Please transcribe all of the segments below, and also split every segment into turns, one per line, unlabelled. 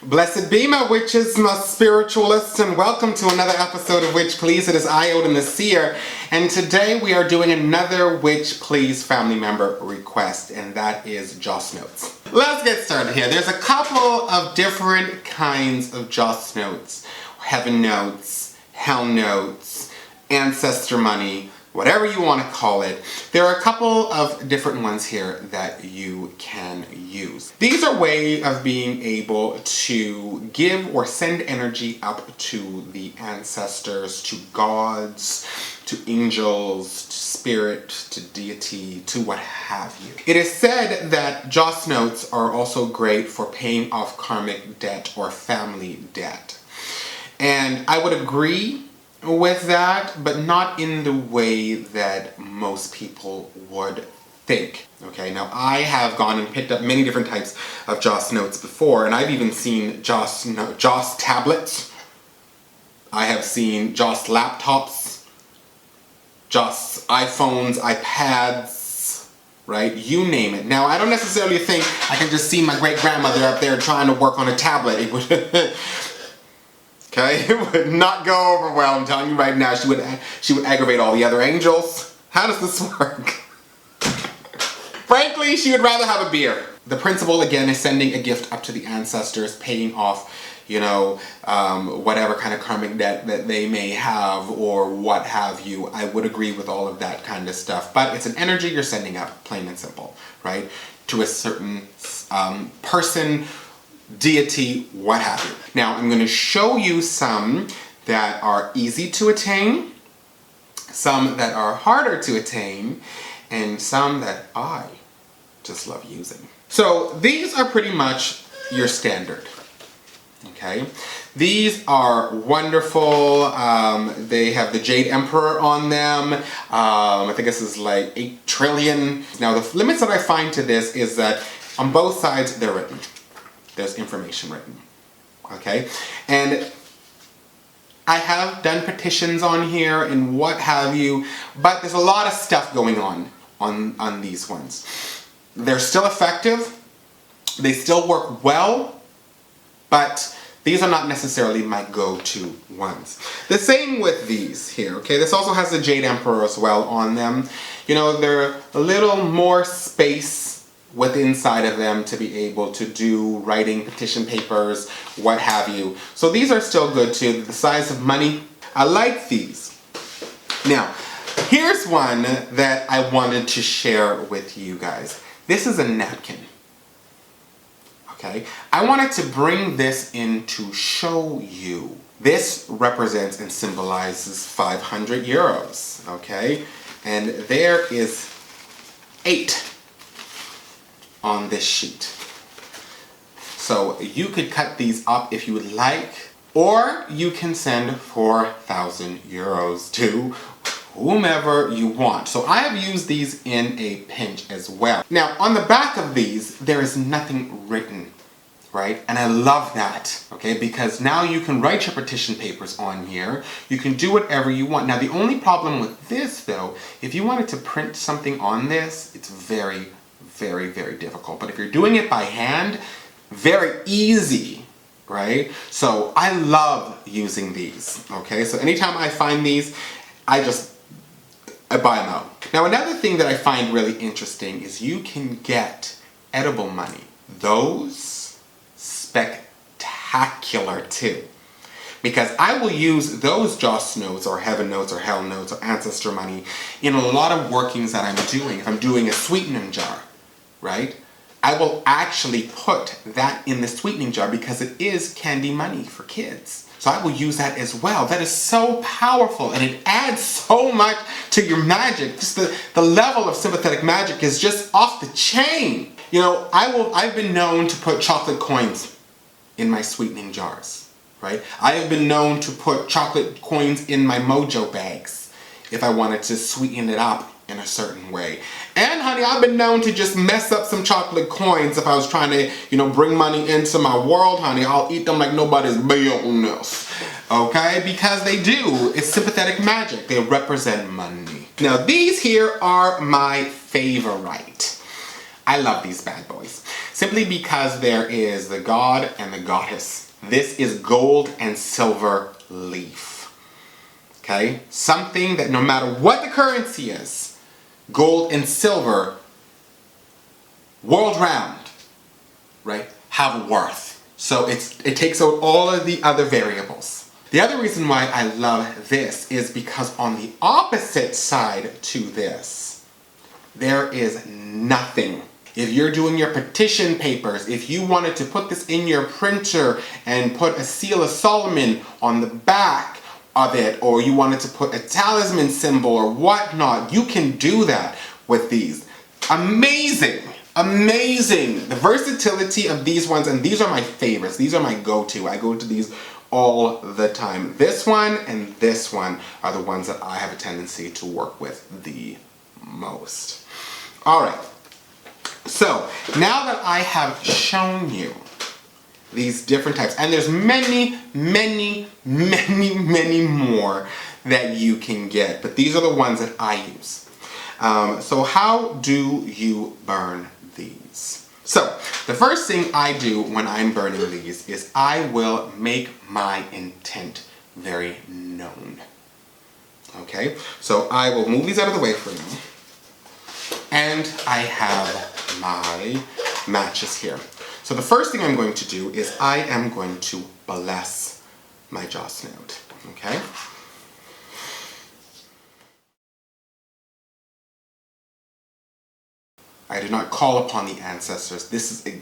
Blessed be my witches, my spiritualists, and welcome to another episode of Witch Please. It is I, Odin the Seer, and today we are doing another Witch Please family member request, and that is Joss Notes. Let's get started here. There's a couple of different kinds of Joss Notes. Heaven Notes, Hell Notes, Ancestor Money, whatever you want to call it. There are a couple of different ones here that you can use. These are ways of being able to give or send energy up to the ancestors, to gods, to angels, to spirit, to deity, to what have you. It is said that Joss Notes are also great for paying off karmic debt or family debt. And I would agree with that, but not in the way that most people would think. Okay, now I have gone and picked up many different types of Joss Notes before, and I've even seen Joss tablets. I have seen Joss laptops, Joss iPhones, iPads, right? You name it. Now, I don't necessarily think I can just see my great-grandmother up there trying to work on a tablet. It would okay, it would not go over well. I'm telling you right now, she would aggravate all the other angels. How does this work? Frankly, she would rather have a beer. The principle, again, is sending a gift up to the ancestors, paying off, whatever kind of karmic debt that they may have or what have you. I would agree with all of that kind of stuff. But it's an energy you're sending up, plain and simple, right? To a certain person, deity, what have you. Now, I'm going to show you some that are easy to attain, some that are harder to attain, and some that I just love using. So these are pretty much your standard, okay? These are wonderful. They have the Jade Emperor on them. I think this is like 8 trillion. Now, the limits that I find to this is that on both sides, they're written. There's information written, okay? And I have done petitions on here and what have you, but there's a lot of stuff going on these ones. They're still effective, they still work well, but these are not necessarily my go-to ones. The same with these here, okay? This also has the Jade Emperor as well on them. You know, they're a little more space with inside of them to be able to do writing, petition papers, what have you. So these are still good too. The size of money, I like these. Now, here's one that I wanted to share with you guys. This is a napkin. Okay, I wanted to bring this in to show you. This represents and symbolizes 500 euros, okay? And there is 8 on this sheet. So you could cut these up if you would like, or you can send 4,000 euros to whomever you want. So I have used these in a pinch as well. Now, on the back of these, there is nothing written, right? And I love that, okay? Because now you can write your petition papers on here. You can do whatever you want. Now, the only problem with this, though, if you wanted to print something on this, it's very, very, very difficult. But if you're doing it by hand, very easy, right? So I love using these, okay? So anytime I find these, I buy them out. Now, another thing that I find really interesting is you can get edible money. Those spectacular too. Because I will use those Joss Notes or Heaven Notes or Hell Notes or Ancestor Money in a lot of workings that I'm doing. If I'm doing a sweetening jar, right? I will actually put that in the sweetening jar because it is candy money for kids. So I will use that as well. That is so powerful and it adds so much to your magic. Just the level of sympathetic magic is just off the chain. You know, I've been known to put chocolate coins in my sweetening jars, right? I have been known to put chocolate coins in my mojo bags if I wanted to sweeten it up in a certain way. And honey, I've been known to just mess up some chocolate coins if I was trying to, bring money into my world, honey. I'll eat them like nobody's business, okay? Because they do. It's sympathetic magic. They represent money. Now, these here are my favorite. I love these bad boys. simply because there is the god and the goddess. This is gold and silver leaf. Okay? Something that no matter what the currency is, gold and silver, world round, right, have worth. So it takes out all of the other variables. The other reason why I love this is because on the opposite side to this, there is nothing. If you're doing your petition papers, if you wanted to put this in your printer and put a seal of Solomon on the back of it, or you wanted to put a talisman symbol or whatnot, you can do that with these. Amazing, amazing. The versatility of these ones, and these are my favorites. These are my go-to. I go to these all the time. This one and this one are the ones that I have a tendency to work with the most. All right. So now that I have shown you these different types, and there's many, many, many, many more that you can get, but these are the ones that I use. So how do you burn these? So the first thing I do when I'm burning these is I will make my intent very known. Okay, so I will move these out of the way for now. And I have my matches here. So the first thing I'm going to do is I am going to bless my joss note. Okay? I do not call upon the ancestors.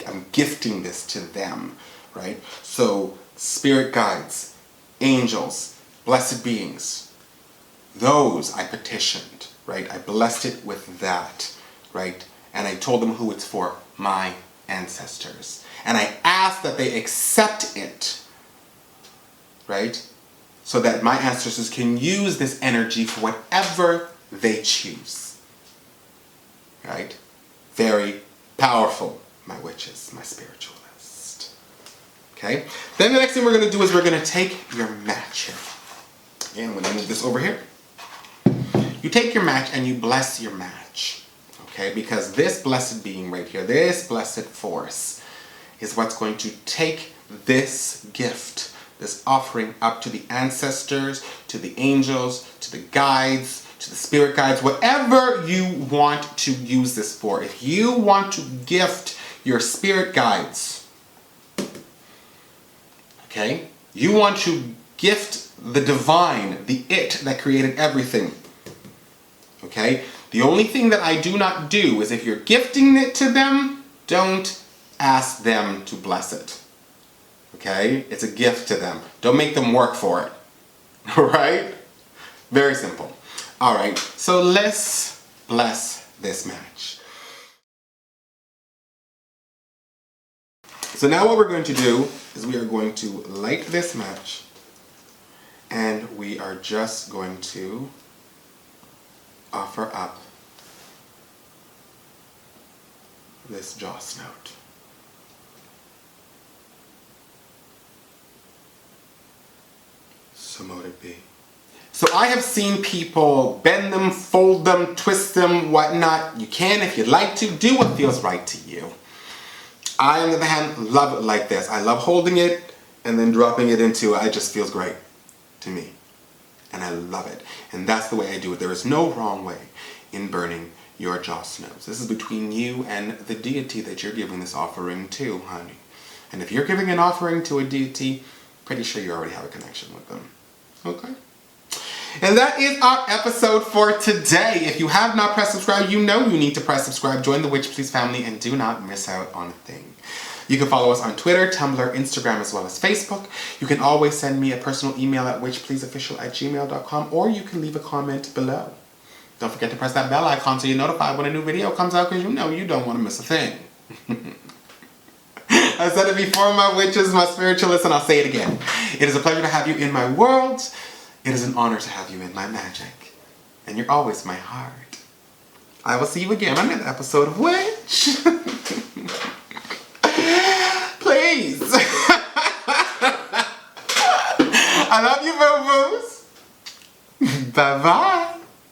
I'm gifting this to them, right? So spirit guides, angels, blessed beings, those I petitioned, right? I blessed it with that, right? And I told them who it's for, my ancestors. And I asked that they accept it, right? So that my ancestors can use this energy for whatever they choose, right? Very powerful, my witches, my spiritualist. Okay? Then the next thing we're going to do is we're going to take your match here. And I'm going to move this over here. You take your match and you bless your match. Okay? Because this blessed being right here, this blessed force, is what's going to take this gift, this offering up to the ancestors, to the angels, to the guides, to the spirit guides, whatever you want to use this for. If you want to gift your spirit guides, okay, you want to gift the divine, the it that created everything, okay, the only thing that I do not do is if you're gifting it to them, don't ask them to bless it, okay? It's a gift to them. Don't make them work for it, all right? Very simple. All right, so let's bless this match. So now what we're going to do is we are going to light this match and we are just going to offer up this joss note. So mote it be. So I have seen people bend them, fold them, twist them, whatnot. You can if you'd like to. Do what feels right to you. I, on the other hand, love it like this. I love holding it and then dropping it into it. It just feels great to me. And I love it. And that's the way I do it. There is no wrong way in burning your joss notes. This is between you and the deity that you're giving this offering to, honey. And if you're giving an offering to a deity, pretty sure you already have a connection with them. Okay? And that is our episode for today. If you have not pressed subscribe, you know you need to press subscribe. Join the Witch Please family and do not miss out on a thing. You can follow us on Twitter, Tumblr, Instagram, as well as Facebook. You can always send me a personal email at witchpleaseofficial@gmail.com, or you can leave a comment below. Don't forget to press that bell icon so you're notified when a new video comes out, because you know you don't want to miss a thing. I said it before, my witches, my spiritualists, and I'll say it again. It is a pleasure to have you in my world. It is an honor to have you in my magic. And you're always my heart. I will see you again on another episode of Witch. Please. I love you, boo-boos. Bye-bye.